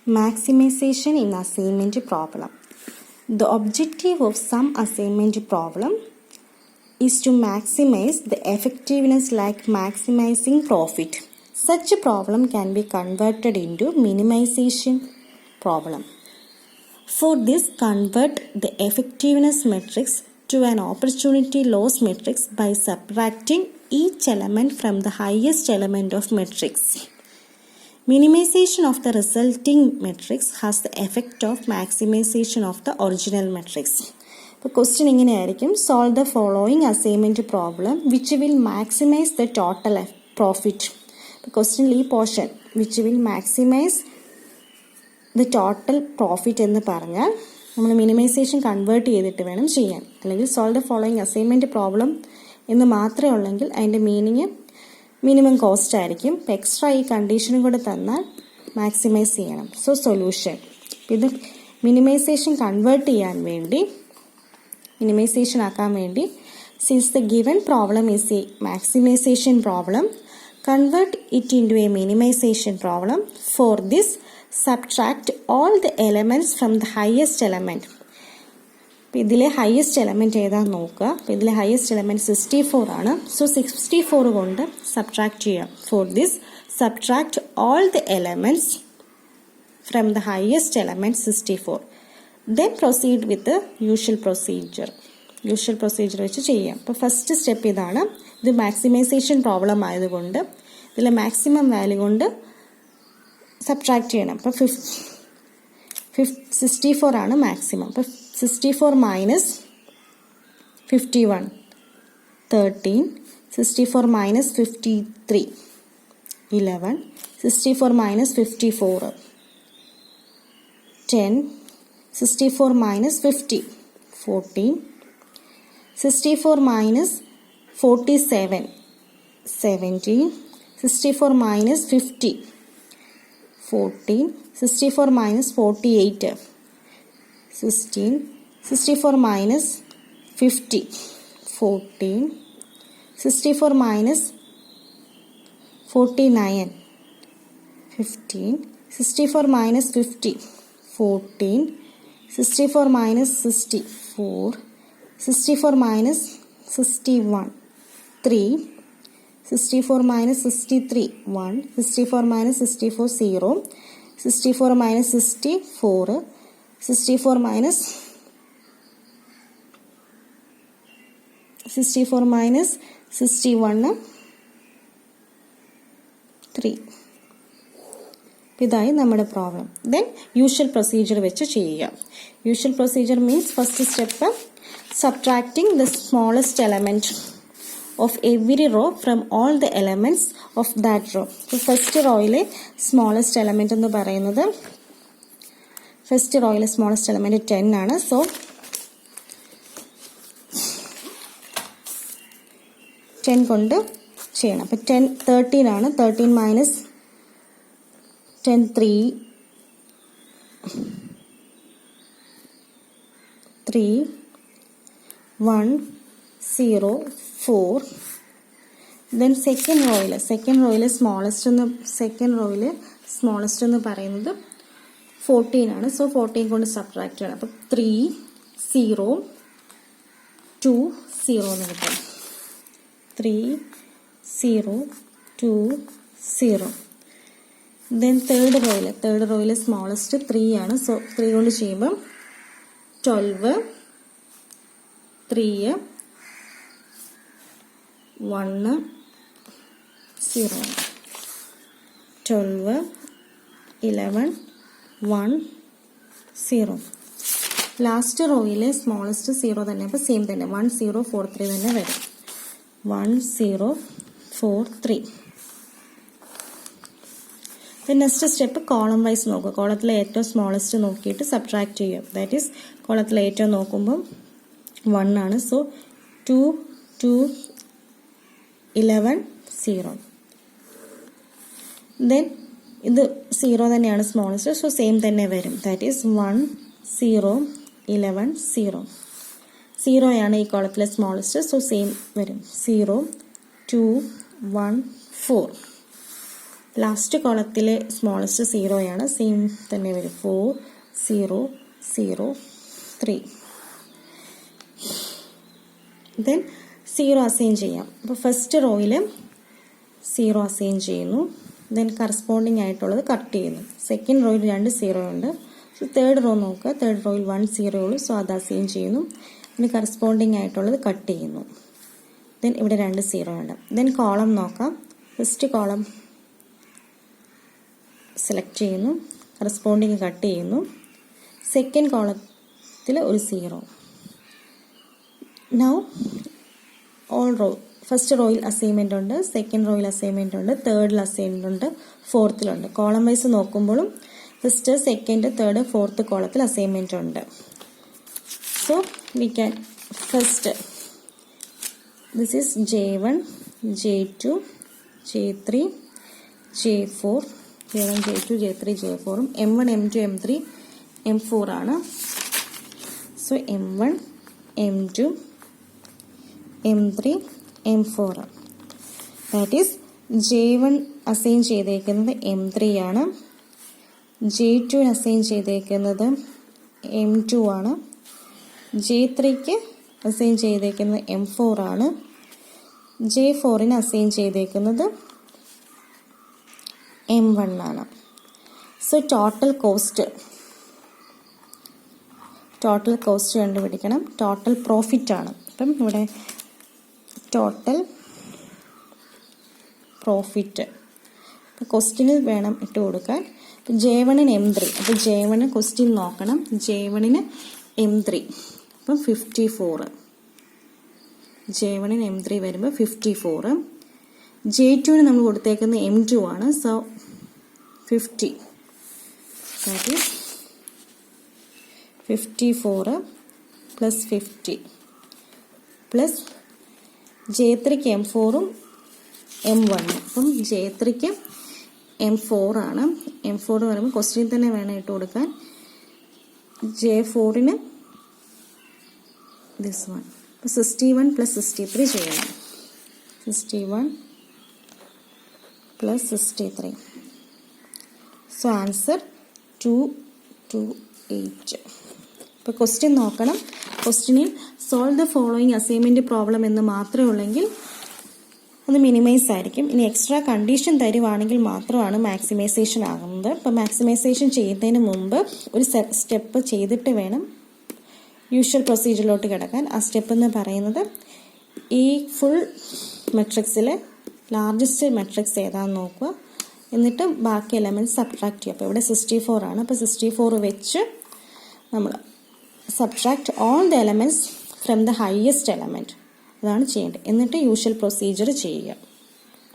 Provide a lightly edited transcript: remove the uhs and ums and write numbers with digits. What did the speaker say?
Maximization in assignment problem. The objective of some assignment problem is to maximize the effectiveness like maximizing profit. Such a problem can be converted into minimization problem. For this, convert the effectiveness matrix to an opportunity loss matrix by subtracting each element from the highest element of matrix. Minimization of the resulting matrix has the effect of maximization of the original matrix. The question ഇങ്ങനെയായിരിക്കും, solve the following assignment problem which will maximize the total profit. The question ഈ portion which will maximize the total profit എന്ന് പറഞ്ഞാൽ നമ്മൾ minimisation convert ചെയ്തിട്ട് വേണം ചെയ്യാൻ. അല്ലെങ്കിൽ solve the following assignment problem എന്ന് മാത്രമേ ഉള്ളെങ്കിൽ അതിൻ്റെ മീനിങ് മിനിമം കോസ്റ്റ് ആയിരിക്കും. എക്സ്ട്രാ ഈ കണ്ടീഷനും കൂടെ തന്നാൽ മാക്സിമൈസ് ചെയ്യണം. സോ സൊല്യൂഷൻ ഇത് മിനിമൈസേഷൻ കൺവേർട്ട് ചെയ്യാൻ വേണ്ടി മിനിമൈസേഷൻ ആക്കാൻ വേണ്ടി since the given problem is a maximisation problem, convert it into a minimisation problem. For this subtract all the elements from the highest element. ഇതിലെ highest element ഏതാണെന്ന് നോക്കുക. അപ്പോൾ ഇതിലെ ഹയസ്റ്റ് എലമെൻറ്റ് 64 ആണ്. സോ 64 കൊണ്ട് subtract ചെയ്യാം. Four this subtract all the elements from the highest element 64. Then proceed with usual procedure. Usual procedure വെച്ച് ചെയ്യാം. അപ്പോൾ ഫസ്റ്റ് സ്റ്റെപ്പ് ഇതാണ്. ഇത് മാക്സിമൈസേഷൻ പ്രോബ്ലം ആയതുകൊണ്ട് ഇതിലെ മാക്സിമം വാല്യൂ കൊണ്ട് സബ്ട്രാക്ട് ചെയ്യണം. അപ്പോൾ 64 ആണ് മാക്സിമം. അപ്പോൾ 64 minus 51 13, 64 minus 53 11, 64 minus 54 10, 64 minus 50 14, 64 minus 47 17, 64 minus 50 14, 64 minus 48 16, 64 minus 50 14, 64 minus 49 15, 64 minus 50 14, 64 minus 64, 64 minus 61 3, 64 minus 63 1, 64 minus 64 0, 64 minus 64, 64 minus 64 minus 61 3. ഇതായി നമ്മുടെ പ്രോബ്ലം. ദെൻ യൂഷ്വൽ പ്രൊസീജിയർ വെച്ച് ചെയ്യുക. Usual procedure means first step subtracting the smallest element of every row from all the elements of that row. First റോയിലെ smallest element എന്ന് പറയുന്നത് first റോയിലെ smallest element 10 ആണ്. So 10 കൊണ്ട് ചെയ്യണം. അപ്പോൾ 13 ആണ്. 13 മൈനസ് 10 3 1 0 4. ദെൻ സെക്കൻഡ് റോയിലെ സ്മോളസ്റ്റ് എന്ന് പറയുന്നത് 14 ആണ്. സോ 14 കൊണ്ട് സബ്ട്രാക്ട് ചെയ്യണം. അപ്പോൾ 3 0 2 0 എന്ന് കിട്ടും. 3 0 2 0. ദെൻ തേർഡ് റോയിലെ സ്മോളസ്റ്റ് 3 ആണ്. സോ 3 കൊണ്ട് ചെയ്യുമ്പം 12 3 1 0 12 11 1 0. ലാസ്റ്റ് റോയിലെ സ്മോളസ്റ്റ് 0 തന്നെ. അപ്പോൾ സെയിം തന്നെ 1 0 4 3 തന്നെ വരും. 1 0 4 3. നെക്സ്റ്റ് സ്റ്റെപ്പ് കോളം വൈസ് നോക്കുക. കോളത്തിലെ ഏറ്റവും സ്മോളസ്റ്റ് നോക്കിയിട്ട് സബ്ട്രാക്ട് ചെയ്യുക. ദാറ്റ് ഈസ് കോളത്തിലെ ഏറ്റവും നോക്കുമ്പം 1 ആണ്. സോ 2 2 11 0. ദെൻ ഇത് 0 തന്നെയാണ് സ്മോളസ്റ്റ്. സോ സെയിം തന്നെ വരും. That is 1 0 11 0. 0 ആണ് ഈ കോളത്തിലെ സ്മോളസ്റ്റ്. സോ 0 വരും. 0 2 1 4. ലാസ്റ്റ് കോളത്തിലെ സ്മോളസ്റ്റ് 0 ആണ്. സെയിം തന്നെ വരും. 4 0 0 3. ദെൻ 0 അസൈൻ ചെയ്യാം. അപ്പോൾ ഫസ്റ്റ് റോയിൽ 0 അസൈൻ ചെയ്യുന്നു. ദെൻ കറസ്പോണ്ടിങ് ആയിട്ടുള്ളത് കട്ട് ചെയ്യുന്നു. സെക്കൻഡ് റോയിൽ 2 0 ഉണ്ട്. സോ തേർഡ് റോ നോക്കുക. തേർഡ് റോയിൽ 1 0 ഉള്ളൂ. സോ അത് അസൈൻ ചെയ്യുന്നു. പിന്നെ കറസ്പോണ്ടിങ് ആയിട്ടുള്ളത് കട്ട് ചെയ്യുന്നു. ദെൻ ഇവിടെ 2 0 ഉണ്ട്. ദെൻ കോളം നോക്കാം. ഫസ്റ്റ് കോളം സെലക്ട് ചെയ്യുന്നു. കറസ്പോണ്ടിങ് കട്ട് ചെയ്യുന്നു. സെക്കൻഡ് കോളത്തിൽ ഒരു 0. നൗ ഓൾ റോ ഫസ്റ്റ് റോയിൽ അസൈൻമെൻ്റ് ഉണ്ട്, സെക്കൻഡ് റോയിൽ അസൈൻമെൻ്റ് ഉണ്ട്, തേർഡിൽ അസൈൻമെൻ്റ് ഉണ്ട്, ഫോർത്തിലുണ്ട്. കോളം വൈസ് നോക്കുമ്പോഴും ഫസ്റ്റ് സെക്കൻഡ് തേർഡ് ഫോർത്ത് കോളത്തിൽ അസൈൻമെൻ്റ് ഉണ്ട്. So we can first this is J1 J2 J3 J4 J1 J2 J3 J4 M1 M2 M3 M4 ആണ്. So M1 M2 M3 M4. That is J1 assign ചെയ്തേക്കുന്നത് M3 ആണ്. J2 assign ചെയ്തേക്കുന്നത് M2 ആണ്. J3ക്ക് assign ചെയ്തേക്കുന്നത് M4 ആണ്. J4ന് assign ചെയ്തേക്കുന്നത് M1 ആണ്. So total cost കണ്ടുപിടിക്കണം. ടോട്ടൽ പ്രോഫിറ്റ് ആണ്. അപ്പം ഇവിടെ ടോട്ടൽ പ്രോഫിറ്റ് ക്വസ്റ്റ്യനിൽ വേണം ഇട്ട് കൊടുക്കാൻ. അപ്പം J1ന് M3. അപ്പം J1 ക്വസ്റ്റ്യൻ നോക്കണം. J1ന് M3 അപ്പം 54. J1ന് M3 വരുമ്പോൾ 54. J2ന് നമ്മൾ കൊടുത്തേക്കുന്ന M2 ആണ്. So 50. That is 54 plus 50 plus J3ക്ക് M4ഉം M1. അപ്പം J3ക്ക് M4 ആണ്. M4 പറയുമ്പോൾ ക്വസ്റ്റ്യൻ തന്നെ വേണം ഇട്ട് കൊടുക്കാൻ. J4ന് ദിസ് വൺ. അപ്പോൾ 61 പ്ലസ് 63 ചെയ്യണം. 61 പ്ലസ് 63. So answer 228. ഇപ്പോൾ ക്വസ്റ്റ്യൻ നോക്കണം. ക്വസ്റ്റ്യനിൽ solve the following assignment problem എന്ന് മാത്രമേ ഉള്ളെങ്കിൽ അത് മിനിമൈസ് ആയിരിക്കും. ഇനി എക്സ്ട്രാ കണ്ടീഷൻ തരുവാണെങ്കിൽ മാത്രമാണ് മാക്സിമൈസേഷൻ ആകുന്നത്. അപ്പോൾ മാക്സിമൈസേഷൻ ചെയ്യുന്നതിന് മുമ്പ് ഒരു സ്റ്റെപ്പ് ചെയ്തിട്ട് വേണം യൂഷ്വൽ പ്രൊസീജിയറിലോട്ട് കിടക്കാൻ. ആ സ്റ്റെപ്പ് എന്ന് പറയുന്നത് ഈ ഫുൾ മെട്രിക്സിലെ ലാർജസ്റ്റ് മെട്രിക്സ് ഏതാണെന്ന് നോക്കുക. എന്നിട്ട് ബാക്കി എലമെൻറ്റ്സ് സബ്ട്രാക്ട് ചെയ്യുക. അപ്പോൾ ഇവിടെ 64 ആണ്. അപ്പോൾ 64 വെച്ച് നമ്മൾ subtract all the elements from the highest element. അതാണ് ചെയ്യേണ്ടത്. എന്നിട്ട് യൂഷ്വൽ പ്രൊസീജിയർ ചെയ്യുക.